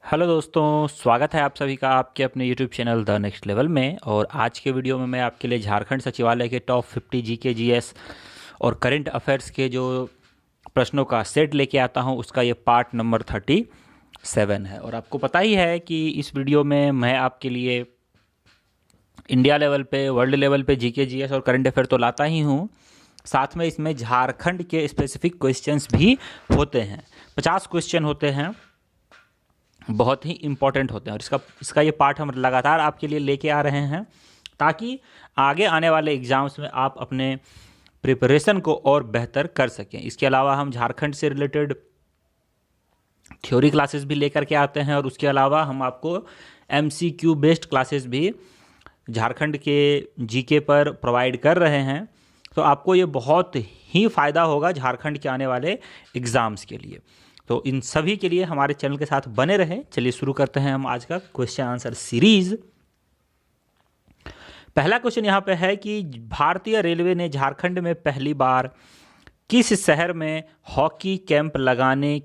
Hello दोस्तों, स्वागत है आप सभी का आपके अपने YouTube channel the next level में। और आज के वीडियो में मैं आपके लिए झारखंड सचिवालय के टॉप 50 जीके जीएस और करंट अफेयर्स के जो प्रश्नों का सेट लेके आता हूं, उसका ये पार्ट नंबर 37 है। और आपको पता ही है कि इस वीडियो में मैं आपके लिए इंडिया लेवल पे, वर्ल्ड लेवल पे जीके जीएस और करंट अफेयर तो लाता ही हूँ, साथ में इसमें झारखंड के स्पेसिफिक क्वेश्चंस भी होते हैं। 50 क्वेश्चन होते हैं, बहुत ही इंपॉर्टेंट होते हैं। और इसका ये पार्ट हम लगातार आपके लिए लेके आ रहे हैं ताकि आगे आने वाले एग्जाम्स में आप अपने प्रिपरेशन को और बेहतर कर सकें। इसके अलावा हम झारखंड से रिलेटेड थ्योरी क्लासेस भी लेकर के आते हैं और उसके अलावा हम आपको एमसीक्यू बेस्ड क्लासेस भी झारखंड के जीके पर प्रोवाइड कर रहे हैं। तो आपको ये बहुत ही फ़ायदा होगा झारखंड के आने वाले एग्ज़ाम्स के लिए। तो इन सभी के लिए हमारे चैनल के साथ बने रहें। चलिए शुरू करते हैं हम आज का क्वेश्चन आंसर सीरीज। पहला क्वेश्चन यहाँ पे है कि भारतीय रेलवे ने झारखंड में पहली बार किस शहर में हॉकी कैंप लगाने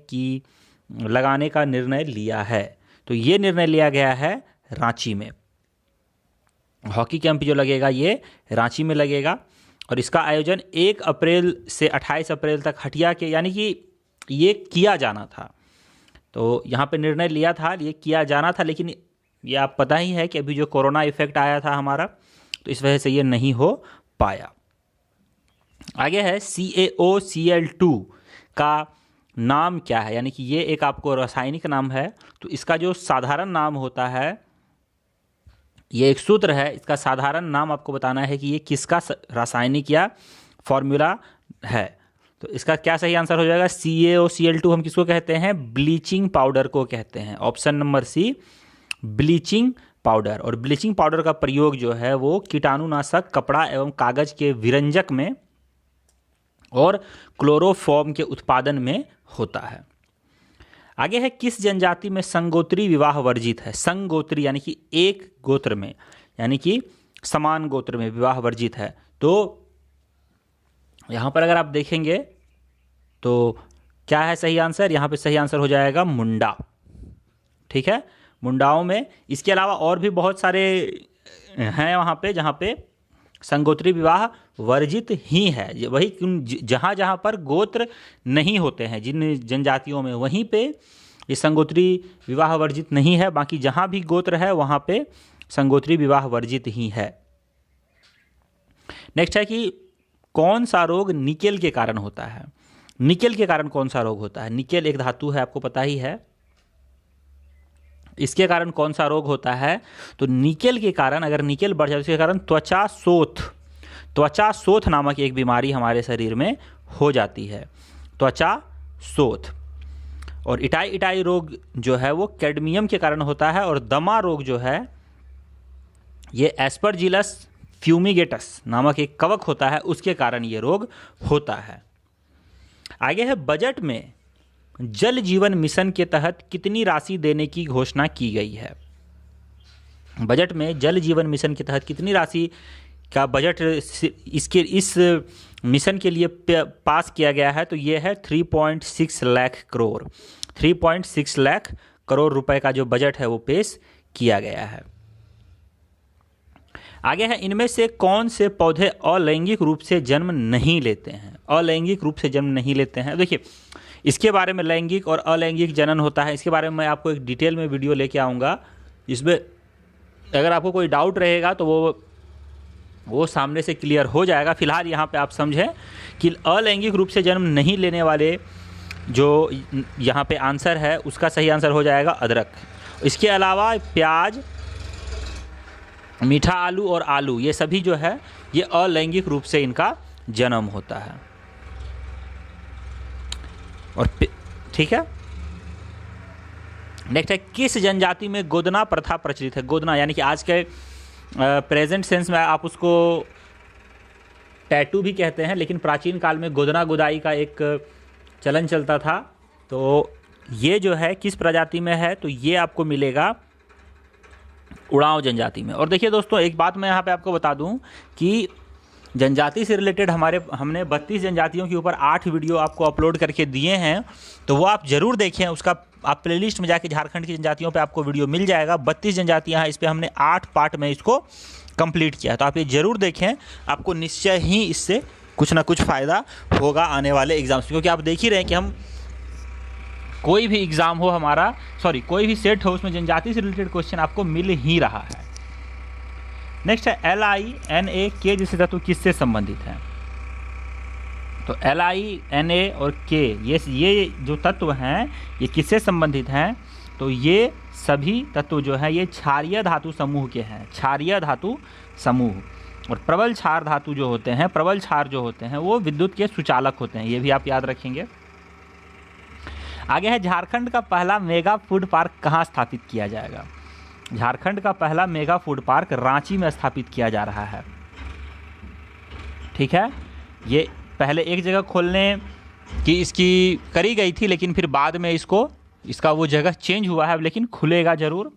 का निर्णय लिया है? तो ये निर्णय लिया गया है रांची में। हॉकी कैंप जो लगेगा ये रांची में लगेगा और इसका आयोजन 1 अप्रैल से 28 अप्रैल तक हटिया के, यानी कि ये किया जाना था। तो यहाँ पे निर्णय लिया था, ये किया जाना था, लेकिन ये आप पता ही है कि अभी जो कोरोना इफेक्ट आया था हमारा, तो इस वजह से ये नहीं हो पाया। आगे है CaOCl2 का नाम क्या है? यानी कि ये एक आपको रासायनिक नाम है। तो इसका जो साधारण नाम होता है, ये एक सूत्र है, इसका साधारण नाम आपको बताना है कि ये किसका रासायनिक या फॉर्मूला है। तो इसका क्या सही आंसर हो जाएगा? CaOCl2 हम किसको कहते हैं? ब्लीचिंग पाउडर को कहते हैं। Option number C, bleaching powder. और ब्लीचिंग पाउडर का प्रयोग जो है वो कीटाणुनाशक, कपड़ा एवं कागज के विरंजक में और क्लोरोफॉर्म के उत्पादन में होता है। आगे है, किस जनजाति में संगोत्री विवाह वर्जित है? संगोत्री यानी कि एक गोत्र में, यानी कि समान गोत्र में विवाह वर्जित है। तो यहाँ पर अगर आप देखेंगे तो क्या है सही आंसर? यहाँ पे सही आंसर हो जाएगा मुंडा। ठीक है, मुंडाओं में। इसके अलावा और भी बहुत सारे हैं वहाँ पे जहाँ पे संगोत्री विवाह वर्जित ही है। वही जहाँ जहाँ पर गोत्र नहीं होते हैं, जिन जनजातियों में, वहीं पे ये संगोत्री विवाह वर्जित नहीं है। बाकी जहाँ भी गोत्र है वहाँ पे संगोत्री विवाह वर्जित ही है। नेक्स्ट है कि कौन सा रोग निकेल के कारण होता है? निकेल के कारण कौन सा रोग होता है? निकेल एक धातु है, आपको पता ही है। इसके कारण कौन सा रोग होता है? तो निकेल के कारण, अगर निकेल बढ़ जाए, इसके कारण त्वचा शोथ नामक एक बीमारी हमारे शरीर में हो जाती है, त्वचा शोथ। और इटाई रोग जो है वो कैडमियम के कारण होता है। और दमा रोग जो है ये एस्परजिलस फ्यूमिगेटस नामक एक कवक होता है, उसके कारण ये रोग होता है। आगे है, बजट में जल जीवन मिशन के तहत कितनी राशि देने की घोषणा की गई है? बजट में जल जीवन मिशन के तहत कितनी राशि का बजट इस मिशन के लिए पास किया गया है? तो ये है 3.6 लाख करोड़। 3.6 लाख करोड़ रुपए का जो बजट है वो पेश किया गया है। आगे है, इनमें से कौन से पौधे अलैंगिक रूप से जन्म नहीं लेते हैं? अलैंगिक रूप से जन्म नहीं लेते हैं। देखिए, इसके बारे में लैंगिक और अलैंगिक जनन होता है, इसके बारे में मैं आपको एक डिटेल में वीडियो लेके आऊँगा। इसमें अगर आपको कोई डाउट रहेगा तो वो सामने से क्लियर हो जाएगा। फिलहाल यहाँ पे आप समझें कि अलैंगिक रूप से जन्म नहीं लेने वाले जो यहाँ पे आंसर है, उसका सही आंसर हो जाएगा अदरक। इसके अलावा प्याज, मीठा आलू और आलू, ये सभी जो है ये अलैंगिक रूप से इनका जन्म होता है। और ठीक है, नेक्स्ट है, किस जनजाति में गोदना प्रथा प्रचलित है? गोदना यानी कि आज के प्रेजेंट सेंस में आप उसको टैटू भी कहते हैं, लेकिन प्राचीन काल में गोदना गोदाई का एक चलन चलता था। तो ये जो है किस प्रजाति में है? तो ये आपको मिलेगा उड़ांव जनजाति में। और देखिए दोस्तों, एक बात मैं यहाँ पे आपको बता दूं कि जनजाति से रिलेटेड हमने 32 जनजातियों के ऊपर 8 वीडियो आपको अपलोड करके दिए हैं, तो वो आप ज़रूर देखें। उसका आप प्लेलिस्ट में जाके झारखंड की जनजातियों पे आपको वीडियो मिल जाएगा। 32 जनजातियां हैं, इस पर हमने 8 पार्ट में इसको कंप्लीट किया। तो आप ये जरूर देखें, आपको निश्चय ही इससे कुछ ना कुछ फ़ायदा होगा आने वाले एग्जाम्स, क्योंकि आप देख ही रहे हैं कि हम कोई भी एग्ज़ाम हो हमारा, कोई भी सेट हो, उसमें जनजाति से रिलेटेड क्वेश्चन आपको मिल ही रहा है। नेक्स्ट है LINA-K जैसे तत्व किससे संबंधित हैं? तो LINA और K ये जो तत्व हैं ये किससे संबंधित हैं? तो ये सभी तत्व जो हैं ये क्षारीय धातु समूह के हैं, क्षारीय धातु समूह। और प्रबल क्षार धातु जो होते हैं, प्रबल क्षार जो होते हैं वो विद्युत के सुचालक होते हैं, ये भी आप याद रखेंगे। आगे है झारखंड का पहला मेगा फूड पार्क कहाँ स्थापित किया जाएगा? झारखंड का पहला मेगा फूड पार्क रांची में स्थापित किया जा रहा है। ठीक है, ये पहले एक जगह खोलने की इसकी करी गई थी, लेकिन फिर बाद में इसका वो जगह चेंज हुआ है, लेकिन खुलेगा जरूर।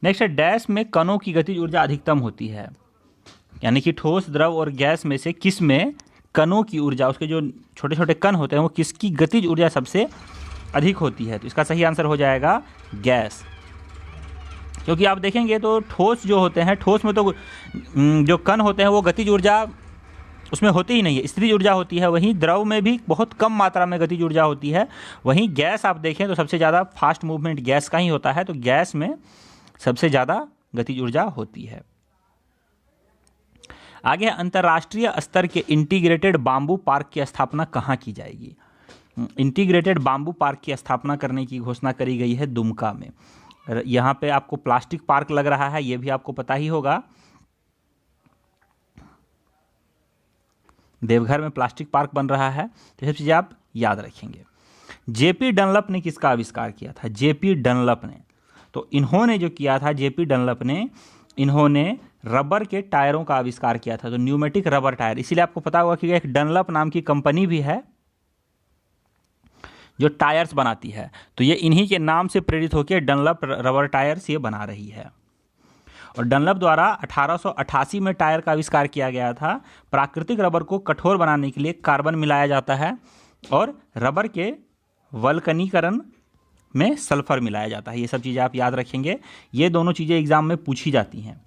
नेक्स्ट है डैश में कणों की गतिज ऊर्जा अधिकतम होती है, यानी कि ठोस, द्रव और गैस में से किस में कणों की ऊर्जा, उसके जो छोटे छोटे कण होते हैं वो किसकी गतिज ऊर्जा सबसे अधिक होती है? तो इसका सही आंसर हो जाएगा गैस। क्योंकि आप देखेंगे तो ठोस जो होते हैं, ठोस में तो जो कण होते हैं वो गतिज ऊर्जा उसमें होती ही नहीं है, स्थितिज ऊर्जा होती है। वहीं द्रव में भी बहुत कम मात्रा में गतिज ऊर्जा होती है। वहीं गैस आप देखें तो सबसे ज़्यादा फास्ट मूवमेंट गैस का ही होता है, तो गैस में सबसे ज़्यादा गतिज ऊर्जा होती है। आगे अंतर्राष्ट्रीय स्तर के इंटीग्रेटेड बाम्बू पार्क की स्थापना कहाँ की जाएगी? इंटीग्रेटेड बाम्बू पार्क की स्थापना करने की घोषणा करी गई है दुमका में। यहाँ पे आपको प्लास्टिक पार्क लग रहा है, ये भी आपको पता ही होगा। देवघर में प्लास्टिक पार्क बन रहा है, तो ये सब चीज़ें आप याद रखेंगे। जेपी डनलप ने किसका आविष्कार किया था? जेपी डनलप ने, तो इन्होंने जो किया था, जेपी डनलप ने, इन्होंने रबर के टायरों का आविष्कार किया था, तो न्यूमेटिक रबर टायर। इसीलिए आपको पता होगा कि एक डनलप नाम की कंपनी भी है जो टायर्स बनाती है, तो ये इन्हीं के नाम से प्रेरित होकर डनलप रबर टायर्स ये बना रही है। और डनलप द्वारा 1888 में टायर का आविष्कार किया गया था। प्राकृतिक रबर को कठोर बनाने के लिए कार्बन मिलाया जाता है और रबर के वल्कनीकरण में सल्फर मिलाया जाता है। ये सब चीज़ें आप याद रखेंगे, ये दोनों चीज़ें एग्जाम में पूछी जाती हैं।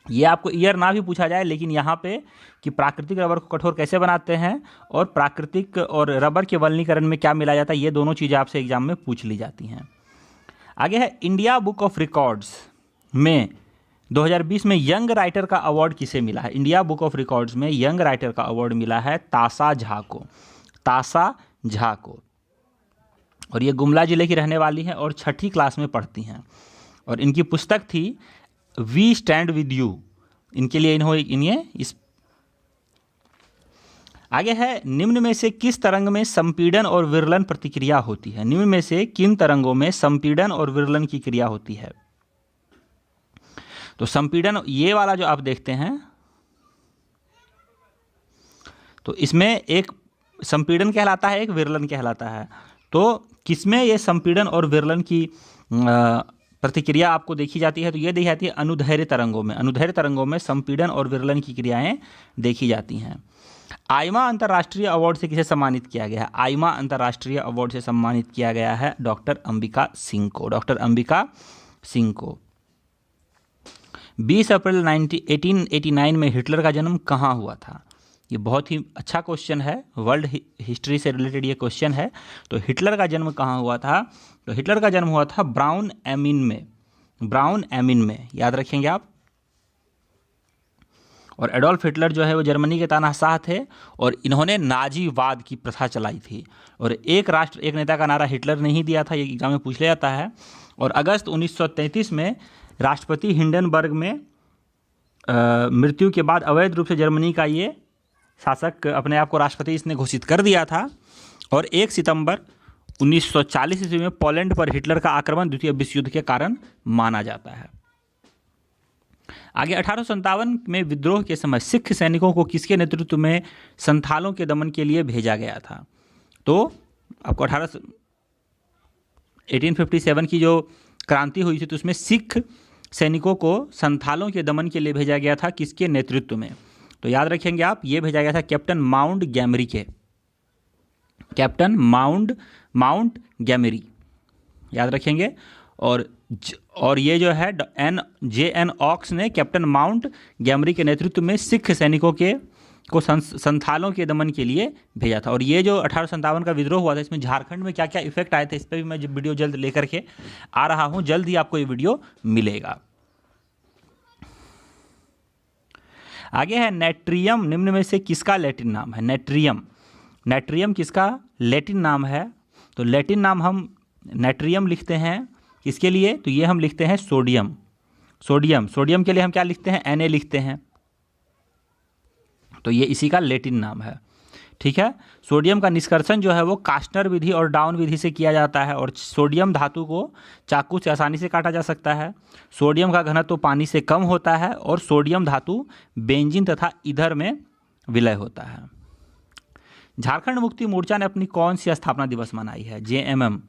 ये आपको ईयर ना भी पूछा जाए, लेकिन यहाँ पे कि प्राकृतिक रबर को कठोर कैसे बनाते हैं और प्राकृतिक और रबर के वल्कनीकरण में क्या मिलाया जाता है, ये दोनों चीज़ें आपसे एग्जाम में पूछ ली जाती हैं। आगे है इंडिया बुक ऑफ रिकॉर्ड्स में 2020 में यंग राइटर का अवार्ड किसे मिला है? इंडिया बुक ऑफ रिकॉर्ड्स में यंग राइटर का अवार्ड मिला है ताशा झा को, ताशा झा को। और ये गुमला जिले की रहने वाली हैं और 6ठी क्लास में पढ़ती हैं। और इनकी पुस्तक थी वी स्टैंड विद यू। इनके लिए इन्हें इस आगे है निम्न में से किस तरंग में संपीड़न और विरलन प्रतिक्रिया होती है? निम्न में से किन तरंगों में संपीड़न और विरलन की क्रिया होती है? तो संपीड़न ये वाला जो आप देखते हैं, तो इसमें एक संपीड़न कहलाता है, एक विरलन कहलाता है। तो किसमें ये संपीड़न और विरलन की प्रतिक्रिया आपको देखी जाती है? तो ये देखी जाती है अनुदैर्घ्य तरंगों में। अनुदैर्घ्य तरंगों में संपीड़न और विरलन की क्रियाएं देखी जाती हैं। आइमा अंतर्राष्ट्रीय अवार्ड से किसे सम्मानित किया गया है? आइमा अंतर्राष्ट्रीय अवार्ड से सम्मानित किया गया है डॉक्टर अंबिका सिंह को, डॉक्टर अंबिका सिंह को। 20 अप्रैल 1889 में हिटलर का जन्म कहाँ हुआ था? ये बहुत ही अच्छा क्वेश्चन है, वर्ल्ड हिस्ट्री से रिलेटेड ये क्वेश्चन है। तो हिटलर का जन्म कहाँ हुआ था? तो हिटलर का जन्म हुआ था ब्राउन एमिन में, ब्राउन एमिन में, याद रखेंगे आप। और एडोल्फ हिटलर जो है वो जर्मनी के तानाशाह थे और इन्होंने नाजीवाद की प्रथा चलाई थी। और एक राष्ट्र एक नेता का नारा हिटलर ने ही दिया था, ये एग्जाम में पूछ लिया जाता है। और अगस्त 1933 में राष्ट्रपति हिंडनबर्ग में मृत्यु के बाद अवैध रूप से जर्मनी का ये शासक अपने आप को राष्ट्रपति इसने घोषित कर दिया था। और 1 सितंबर 1940 ईस्वी में पोलैंड पर हिटलर का आक्रमण द्वितीय विश्व युद्ध के कारण माना जाता है। आगे 1857 में विद्रोह के समय सिख सैनिकों को किसके नेतृत्व में संथालों के दमन के लिए भेजा गया था? तो आपको 1857 की जो क्रांति हुई थी तो उसमें सिख सैनिकों को संथालों के दमन के लिए भेजा गया था, किसके नेतृत्व में? तो याद रखेंगे आप, ये भेजा गया था कैप्टन माउंट गैमरी के। कैप्टन माउंट गैमरी, याद रखेंगे। और ये जो है JN ऑक्स ने कैप्टन माउंट गैमरी के नेतृत्व में सिख सैनिकों को संथालों के दमन के लिए भेजा था। और ये जो 1857 का विद्रोह हुआ था, इसमें झारखंड में क्या क्या इफेक्ट आए थे, इस पर भी मैं वीडियो जल्द लेकर के आ रहा हूँ, जल्द ही आपको ये वीडियो मिलेगा। आगे है नेट्रियम, निम्न में से किसका लैटिन नाम है? नेट्रियम किसका लैटिन नाम है? तो लैटिन नाम हम नेट्रियम लिखते हैं किसके लिए? तो ये हम लिखते हैं सोडियम के लिए हम क्या लिखते हैं? Na लिखते हैं। तो ये इसी का लैटिन नाम है, ठीक है। सोडियम का निष्कर्षण जो है वो कास्टनर विधि और डाउन विधि से किया जाता है, और सोडियम धातु को चाकू से आसानी से काटा जा सकता है। सोडियम का घनत्व तो पानी से कम होता है, और सोडियम धातु बेंजीन तथा ईथर में विलय होता है। झारखंड मुक्ति मोर्चा ने अपनी कौन सी स्थापना दिवस मनाई है? JMM,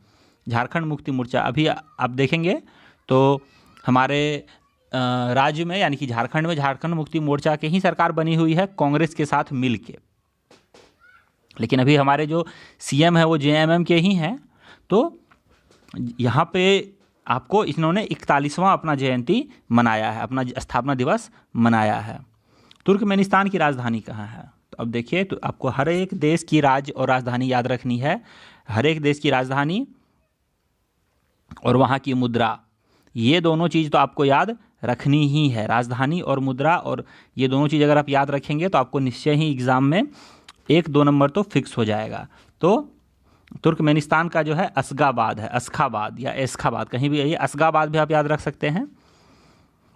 झारखंड मुक्ति मोर्चा। अभी आप देखेंगे तो हमारे राज्य में यानी कि झारखंड में झारखंड मुक्ति मोर्चा की ही सरकार बनी हुई है कांग्रेस के साथ मिल के, लेकिन अभी हमारे जो CM है वो JMM के ही हैं। तो यहाँ पे आपको इन्होंने 41वां अपना जयंती मनाया है, अपना स्थापना दिवस मनाया है। तुर्कमेनिस्तान की राजधानी कहाँ है? तो अब देखिए, तो आपको हर एक देश की राज्य और राजधानी याद रखनी है। हर एक देश की राजधानी और वहाँ की मुद्रा, ये दोनों चीज़ तो आपको याद रखनी ही है। राजधानी और मुद्रा, और ये दोनों चीज़ अगर आप याद रखेंगे तो आपको निश्चय ही एग्ज़ाम में 1-2 नंबर तो फिक्स हो जाएगा। तो तुर्कमेनिस्तान का जो है अस्गाबाद है, अस्खाबाद या एस्खाबाद, कहीं भी ये अस्गाबाद भी आप याद रख सकते हैं।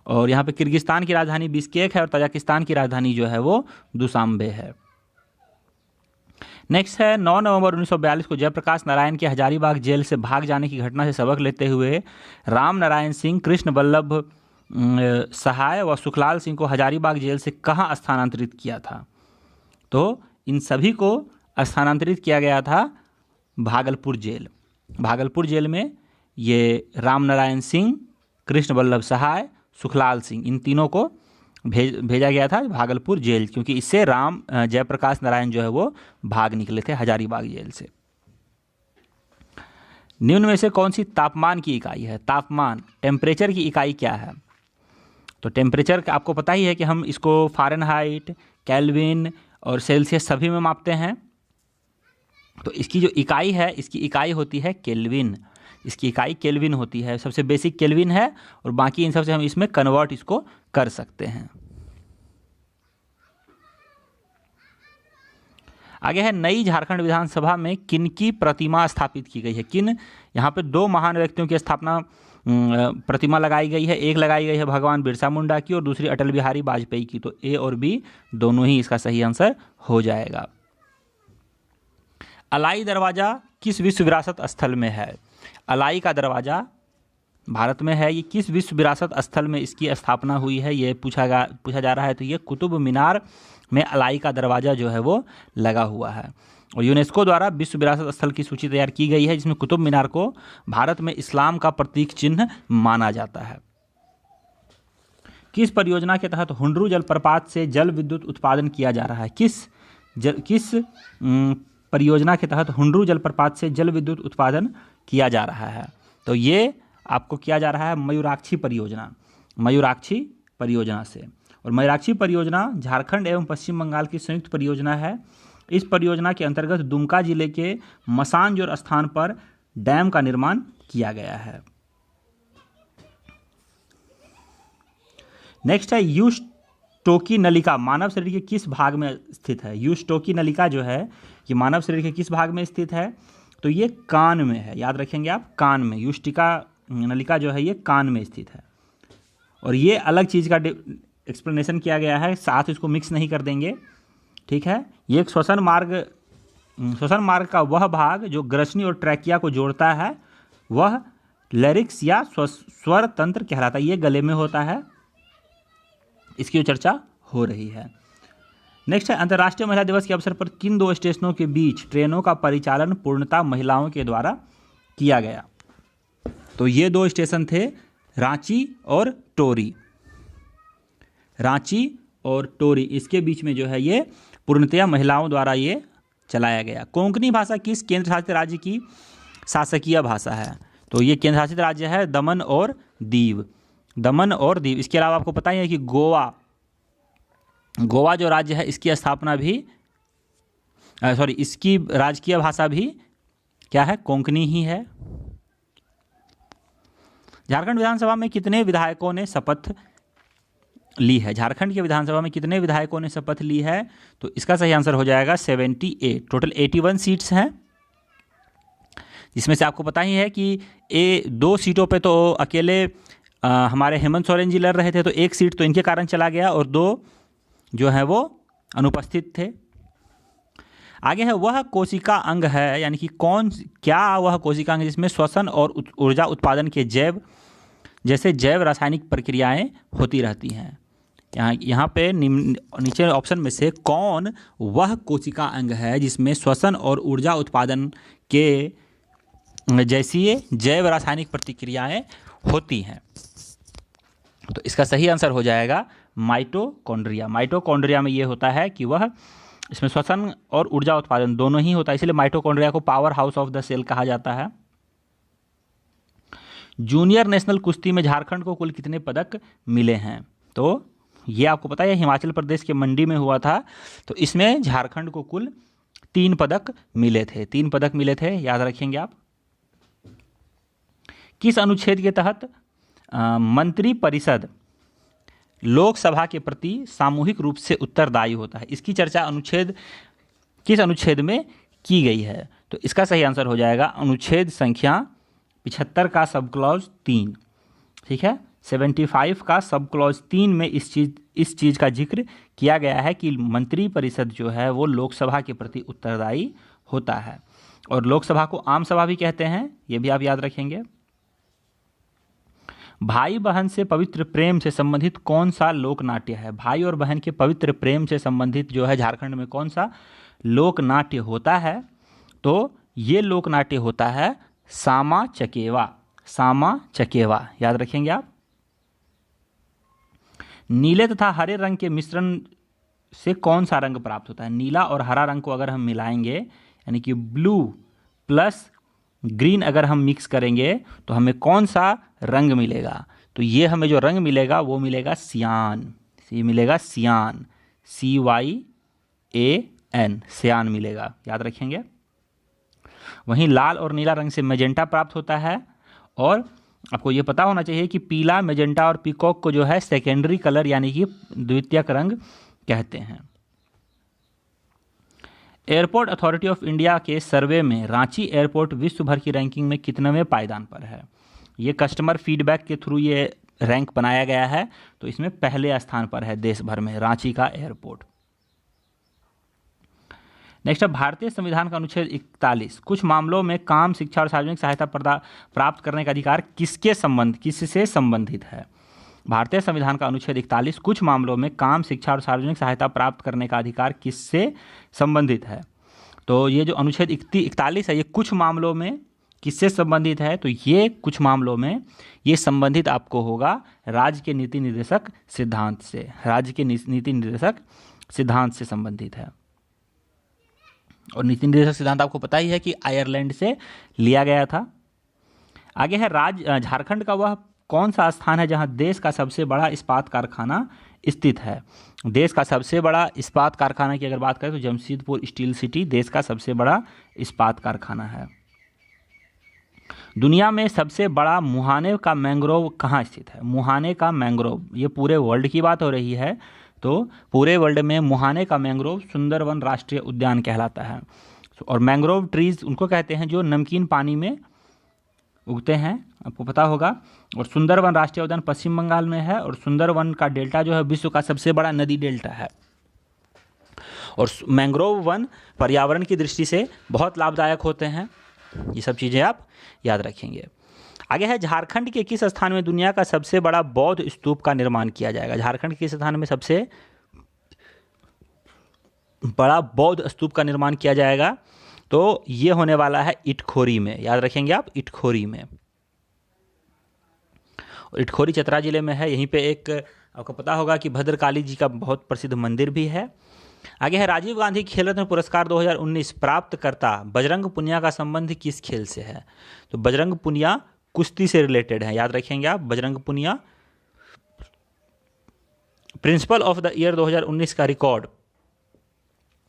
और यहाँ पे किर्गिस्तान की राजधानी बिश्केक है, और तजाकिस्तान की राजधानी जो है वो दुशांबे है। नेक्स्ट है 9 नवंबर 1942 को जयप्रकाश नारायण के हजारीबाग जेल से भाग जाने की घटना से सबक लेते हुए राम नारायण सिंह, कृष्ण बल्लभ सहाय व सुखलाल सिंह को हजारीबाग जेल से कहाँ स्थानांतरित किया था? तो इन सभी को स्थानांतरित किया गया था भागलपुर जेल। भागलपुर जेल में ये राम नारायण सिंह, कृष्ण बल्लभ सहाय, सुखलाल सिंह, इन तीनों को भेजा गया था भागलपुर जेल, क्योंकि इससे जयप्रकाश नारायण जो है वो भाग निकले थे हजारीबाग जेल से। निम्न में से कौन सी तापमान की इकाई है? तापमान, टेम्परेचर की इकाई क्या है? तो टेम्परेचर आपको पता ही है कि हम इसको फ़ारेनहाइट, केल्विन और सेल्सियस सभी में मापते हैं। तो इसकी जो इकाई है, इसकी इकाई होती है केल्विन। इसकी इकाई केल्विन होती है, सबसे बेसिक केल्विन है, और बाकी इन सबसे हम इसमें कन्वर्ट इसको कर सकते हैं। आगे है नई झारखंड विधानसभा में किनकी प्रतिमा स्थापित की गई है? किन, यहाँ पे 2 महान व्यक्तियों की स्थापना प्रतिमा लगाई गई है। एक लगाई गई है भगवान बिरसा मुंडा की, और दूसरी अटल बिहारी वाजपेयी की। तो A और B दोनों ही इसका सही आंसर हो जाएगा। अलाई दरवाज़ा किस विश्व विरासत स्थल में है? अलाई का दरवाज़ा भारत में है, ये किस विश्व विरासत स्थल में इसकी स्थापना हुई है, ये पूछा जा रहा है। तो ये कुतुब मीनार में अलाई का दरवाज़ा जो है वो लगा हुआ है, और यूनेस्को द्वारा विश्व विरासत स्थल की सूची तैयार की गई है, जिसमें कुतुब मीनार को भारत में इस्लाम का प्रतीक चिन्ह माना जाता है। किस परियोजना के तहत हुंडरू जलप्रपात से जल विद्युत उत्पादन किया जा रहा है? किस परियोजना के तहत हुंडरू जलप्रपात से जल विद्युत उत्पादन किया जा रहा है? तो ये आपको किया जा रहा है मयूराक्षी परियोजना से। और मयूराक्षी परियोजना झारखंड एवं पश्चिम बंगाल की संयुक्त परियोजना है। इस परियोजना के अंतर्गत दुमका जिले के मसानजोर स्थान पर डैम का निर्माण किया गया है। नेक्स्ट है यूस्टोकी नलिका मानव शरीर के किस भाग में स्थित है? यूस्टोकी नलिका जो है ये मानव शरीर के किस भाग में स्थित है? तो ये कान में है, याद रखेंगे आप, कान में। यूस्टिका नलिका जो है ये कान में स्थित है, और ये अलग चीज़ का एक्सप्लेनेशन किया गया है, साथ इसको मिक्स नहीं कर देंगे, ठीक है। ये एक श्वसन मार्ग का वह भाग जो ग्रसनी और ट्रैकिया को जोड़ता है, वह लैरिक्स या स्वर तंत्र कहलाता है। ये गले में होता है, इसकी जो चर्चा हो रही है। नेक्स्ट है अंतर्राष्ट्रीय महिला दिवस के अवसर पर किन 2 स्टेशनों के बीच ट्रेनों का परिचालन पूर्णतः महिलाओं के द्वारा किया गया? तो ये 2 स्टेशन थे रांची और टोरी। रांची और टोरी, इसके बीच में जो है ये पूर्णतया महिलाओं द्वारा ये चलाया गया। कोंकणी भाषा किस केंद्र शासित राज्य की शासकीय भाषा है? तो ये केंद्र शासित राज्य है दमन और दीव। दमन और दीव। इसके अलावा आपको पता ही है कि गोवा जो राज्य है इसकी स्थापना भी इसकी राजकीय भाषा भी क्या है? कोंकणी ही है। झारखंड विधानसभा में कितने विधायकों ने शपथ ली है? झारखंड के विधानसभा में कितने विधायकों ने शपथ ली है? तो इसका सही आंसर हो जाएगा 78। टोटल 81 सीट्स हैं, जिसमें से आपको पता ही है कि 2 सीटों पे तो अकेले हमारे हेमंत सोरेन जी लड़ रहे थे, तो 1 सीट तो इनके कारण चला गया और 2 जो है वो अनुपस्थित थे। आगे है वह कोशिका अंग है, यानी कि क्या वह कोशिका अंग जिसमें श्वसन और ऊर्जा उत्पादन के जैसे जैव रासायनिक प्रक्रियाएं होती रहती हैं। यहाँ पे नीचे ऑप्शन में से कौन वह कोशिका अंग है जिसमें श्वसन और ऊर्जा उत्पादन के जैसी जैव रासायनिक प्रतिक्रियाएं होती हैं? तो इसका सही आंसर हो जाएगा माइटोकॉन्ड्रिया। माइटोकॉन्ड्रिया में ये होता है कि वह इसमें श्वसन और ऊर्जा उत्पादन दोनों ही होता है, इसलिए माइटोकॉन्ड्रिया को powerhouse of the cell कहा जाता है। जूनियर नेशनल कुश्ती में झारखंड को कुल कितने पदक मिले हैं? तो ये आपको पता है हिमाचल प्रदेश के मंडी में हुआ था, तो इसमें झारखंड को कुल 3 पदक मिले थे। 3 पदक मिले थे, याद रखेंगे आप। किस अनुच्छेद के तहत मंत्री परिषद लोकसभा के प्रति सामूहिक रूप से उत्तरदायी होता है? इसकी चर्चा किस अनुच्छेद में की गई है? तो इसका सही आंसर हो जाएगा अनुच्छेद संख्या 75 का सब क्लॉज 3। ठीक है, 75 का सब क्लॉज 3 में इस चीज़ का जिक्र किया गया है कि मंत्री परिषद जो है वो लोकसभा के प्रति उत्तरदायी होता है। और लोकसभा को आम सभा भी कहते हैं, ये भी आप याद रखेंगे। भाई बहन से पवित्र प्रेम से संबंधित कौन सा लोक नाट्य है? भाई और बहन के पवित्र प्रेम से संबंधित जो है झारखंड में कौन सा लोक नाट्य होता है? तो ये लोक नाट्य होता है सामा चकेवा। सामा चकेवा, याद रखेंगे आप। नीले तथा हरे रंग के मिश्रण से कौन सा रंग प्राप्त होता है? नीला और हरा रंग को अगर हम मिलाएंगे, यानी कि ब्लू प्लस ग्रीन अगर हम मिक्स करेंगे तो हमें कौन सा रंग मिलेगा? तो ये हमें जो रंग मिलेगा वो मिलेगा सियान। ये मिलेगा सियान, CYAN, सियान मिलेगा, याद रखेंगे। वहीं लाल और नीला रंग से मैजेंटा प्राप्त होता है। और आपको ये पता होना चाहिए कि पीला, मैजेंटा और पीकॉक को जो है सेकेंडरी कलर यानी कि द्वितीयक रंग कहते हैं। एयरपोर्ट अथॉरिटी ऑफ इंडिया के सर्वे में रांची एयरपोर्ट विश्व भर की रैंकिंग में कितनेवें पायदान पर है? ये कस्टमर फीडबैक के थ्रू ये रैंक बनाया गया है, तो इसमें पहले स्थान पर है देश भर में रांची का एयरपोर्ट। नेक्स्ट है भारतीय संविधान का अनुच्छेद 41 कुछ मामलों में काम, शिक्षा और सार्वजनिक सहायता प्राप्त करने का अधिकार किससे संबंधित है? भारतीय संविधान का अनुच्छेद 41 कुछ मामलों में काम, शिक्षा और सार्वजनिक सहायता प्राप्त करने का अधिकार किससे संबंधित है? तो ये जो अनुच्छेद 41 है ये कुछ मामलों में किससे संबंधित है? तो ये कुछ मामलों में ये संबंधित आपको होगा राज्य के नीति निर्देशक सिद्धांत से। राज्य के नीति निर्देशक सिद्धांत से संबंधित है। और नीति निर्देशक सिद्धांत आपको पता ही है कि आयरलैंड से लिया गया था। आगे है झारखंड का वह कौन सा स्थान है जहां देश का सबसे बड़ा इस्पात कारखाना स्थित है? देश का सबसे बड़ा इस्पात कारखाना की अगर बात करें तो जमशेदपुर स्टील सिटी देश का सबसे बड़ा इस्पात कारखाना है। दुनिया में सबसे बड़ा मुहाने का मैंग्रोव कहाँ स्थित है? मुहाने का मैंग्रोव, ये पूरे वर्ल्ड की बात हो रही है, तो पूरे वर्ल्ड में मुहाने का मैंग्रोव सुंदरवन राष्ट्रीय उद्यान कहलाता है। और मैंग्रोव ट्रीज उनको कहते हैं जो नमकीन पानी में उगते हैं, आपको पता होगा। और सुंदरवन राष्ट्रीय उद्यान पश्चिम बंगाल में है। और सुंदरवन का डेल्टा जो है विश्व का सबसे बड़ा नदी डेल्टा है। और मैंग्रोव वन पर्यावरण की दृष्टि से बहुत लाभदायक होते हैं। ये सब चीज़ें आप याद रखेंगे। आगे है झारखंड के किस स्थान में दुनिया का सबसे बड़ा बौद्ध स्तूप का निर्माण किया जाएगा? झारखंड के किस स्थान में सबसे बड़ा बौद्ध स्तूप का निर्माण किया जाएगा? तो ये होने वाला है इटखोरी में, याद रखेंगे आप, इटखोरी में। और इटखोरी चतरा जिले में है। यहीं पे एक आपको पता होगा कि भद्रकाली जी का बहुत प्रसिद्ध मंदिर भी है। आगे है राजीव गांधी खेल रत्न पुरस्कार 2019 प्राप्तकर्ता बजरंग पुनिया का संबंध किस खेल से है? तो बजरंग पुनिया कुश्ती से रिलेटेड है, याद रखेंगे आप। Bajrang Punia principle of the year 2019 का रिकॉर्ड,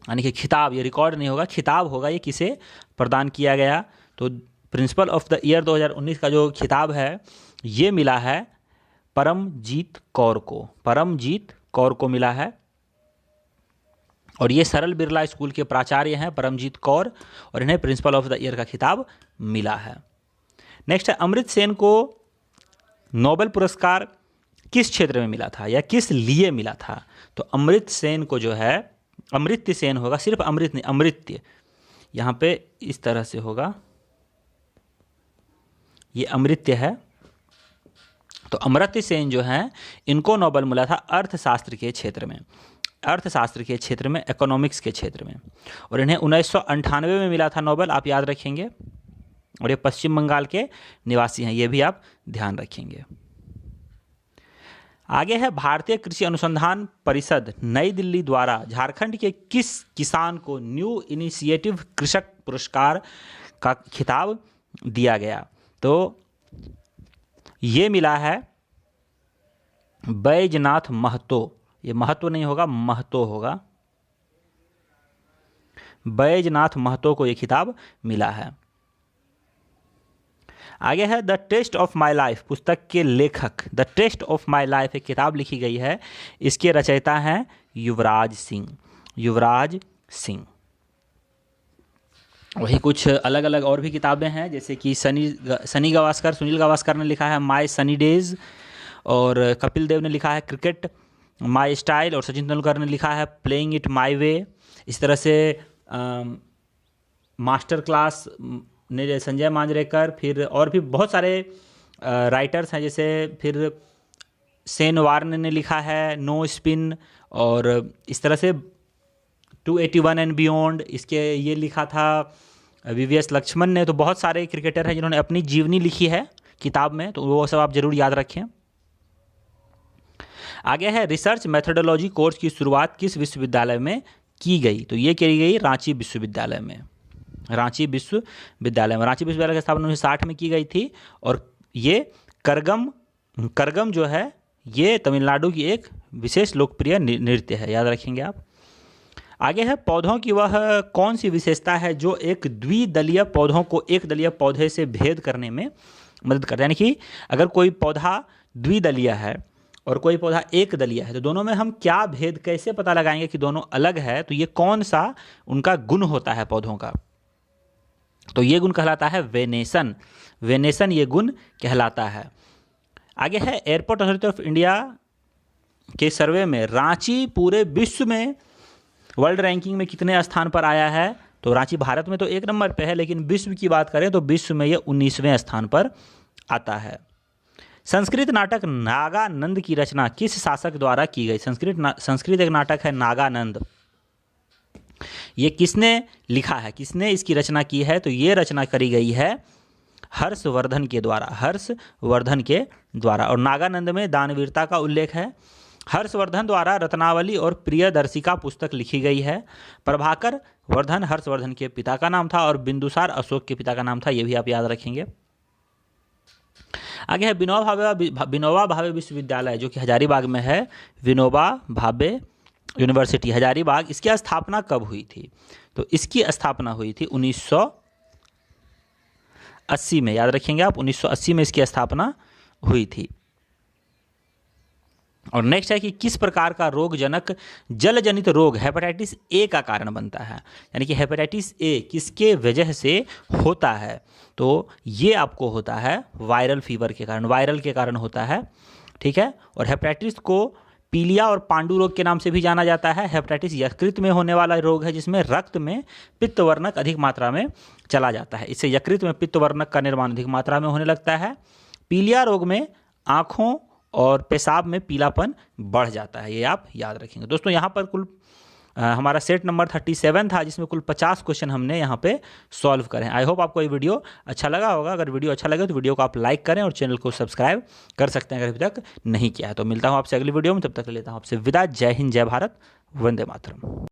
यानी कि खिताब, ये रिकॉर्ड नहीं होगा, खिताब होगा, ये किसे प्रदान किया गया? तो प्रिंसिपल ऑफ द ईयर 2019 का जो खिताब है ये मिला है परमजीत कौर को। परमजीत कौर को मिला है, और ये सरल बिरला स्कूल के प्राचार्य हैं परमजीत कौर, और इन्हें प्रिंसिपल ऑफ द ईयर का खिताब मिला है। नेक्स्ट है अमृत सेन को नोबेल पुरस्कार किस क्षेत्र में मिला था या किस लिए मिला था? तो अमृत सेन को जो है, अमृत्य सेन होगा, सिर्फ अमृत नहीं, अमृत्य, यहाँ पे इस तरह से होगा, ये अमृत्य है। तो अमर्त्य सेन जो हैं इनको नोबेल मिला था अर्थशास्त्र के क्षेत्र में, अर्थशास्त्र के क्षेत्र में, इकोनॉमिक्स के क्षेत्र में, और इन्हें 1998 में मिला था नोबेल, आप याद रखेंगे। और ये पश्चिम बंगाल के निवासी हैं, ये भी आप ध्यान रखेंगे। आगे है भारतीय कृषि अनुसंधान परिषद नई दिल्ली द्वारा झारखंड के किस किसान को न्यू इनिशिएटिव कृषक पुरस्कार का खिताब दिया गया? तो ये मिला है बैजनाथ महतो, ये महतो नहीं होगा, महतो होगा, बैजनाथ महतो को ये खिताब मिला है। आगे है the test of my life पुस्तक के लेखक, the test of my life एक किताब लिखी गई है, इसके रचयिता हैं युवराज सिंह, युवराज सिंह। वही कुछ अलग अलग और भी किताबें हैं, जैसे कि सनी गावस्कर, सुनील गावस्कर ने लिखा है माई सनी डेज, और कपिल देव ने लिखा है क्रिकेट माई स्टाइल, और सचिन तेंदुलकर ने लिखा है प्लेइंग इट माई वे। इस तरह से मास्टर क्लास ने संजय मांजरेकर, फिर और भी बहुत सारे राइटर्स हैं, जैसे फिर सेन वार्न ने लिखा है नो स्पिन, और इस तरह से 281 एंड बियॉन्ड, इसके ये लिखा था वीवीएस लक्ष्मण ने। तो बहुत सारे क्रिकेटर हैं जिन्होंने अपनी जीवनी लिखी है किताब में, तो वो सब आप जरूर याद रखें। आगे है रिसर्च मेथोडोलॉजी कोर्स की शुरुआत किस विश्वविद्यालय में की गई? तो ये की गई रांची विश्वविद्यालय में, रांची विश्वविद्यालय में। रांची विश्वविद्यालय की स्थापना 1960 में की गई थी, और ये करगम जो है ये तमिलनाडु की एक विशेष लोकप्रिय नृत्य है, याद रखेंगे आप। आगे है पौधों की वह कौन सी विशेषता है जो एक द्विदलीय पौधों को एक दलीय पौधे से भेद करने में मदद करता है? यानी कि अगर कोई पौधा द्विदलीय है और कोई पौधा एक दलीय है, तो दोनों में हम क्या भेद, कैसे पता लगाएंगे कि दोनों अलग है? तो ये कौन सा उनका गुण होता है पौधों का? तो ये गुण कहलाता है वेनेसन, वेनेसन ये गुण कहलाता है। आगे है एयरपोर्ट अथॉरिटी ऑफ इंडिया के सर्वे में रांची पूरे विश्व में वर्ल्ड रैंकिंग में कितने स्थान पर आया है? तो रांची भारत में तो 1 नंबर पे है, लेकिन विश्व की बात करें तो विश्व में ये 19वें स्थान पर आता है। संस्कृत नाटक नागानंद की रचना किस शासक द्वारा की गई? संस्कृत एक नाटक है नागानंद, ये किसने लिखा है, किसने इसकी रचना की है? तो ये रचना करी गई है हर्षवर्धन के द्वारा, हर्षवर्धन के द्वारा। और नागानंद में दानवीरता का उल्लेख है। हर्षवर्धन द्वारा रत्नावली और प्रियदर्शिका पुस्तक लिखी गई है। प्रभाकर वर्धन हर्षवर्धन के पिता का नाम था, और बिंदुसार अशोक के पिता का नाम था, ये भी आप याद रखेंगे। आगे है विनोबा भावे विश्वविद्यालय जो कि हजारीबाग में है, विनोबा भावे यूनिवर्सिटी हजारीबाग, इसकी स्थापना कब हुई थी? तो इसकी स्थापना हुई थी 1980 में, याद रखेंगे आप, 1980 में इसकी स्थापना हुई थी। और नेक्स्ट है कि किस प्रकार का रोगजनक जल जनित रोग हेपेटाइटिस ए का कारण बनता है? यानी कि हेपेटाइटिस ए किसके वजह से होता है? तो ये आपको होता है वायरल फीवर के कारण, वायरल के कारण होता है, ठीक है। और हेपेटाइटिस को पीलिया और पांडु रोग के नाम से भी जाना जाता है। हेपेटाइटिस यकृत में होने वाला रोग है जिसमें रक्त में पित्तवर्णक अधिक मात्रा में चला जाता है, इससे यकृत में पित्तवर्णक का निर्माण अधिक मात्रा में होने लगता है। पीलिया रोग में आँखों और पेशाब में पीलापन बढ़ जाता है, ये आप याद रखेंगे। दोस्तों यहाँ पर कुल हमारा सेट नंबर 37 था, जिसमें कुल 50 क्वेश्चन हमने यहाँ पे सॉल्व करें। आई होप आपको ये वीडियो अच्छा लगा होगा। अगर वीडियो अच्छा लगे तो वीडियो को आप लाइक करें और चैनल को सब्सक्राइब कर सकते हैं अगर अभी तक नहीं किया है। तो मिलता हूँ आपसे अगली वीडियो में, तब तक लेता हूँ आपसे विदा। जय हिंद, जय भारत, वंदे मातरम।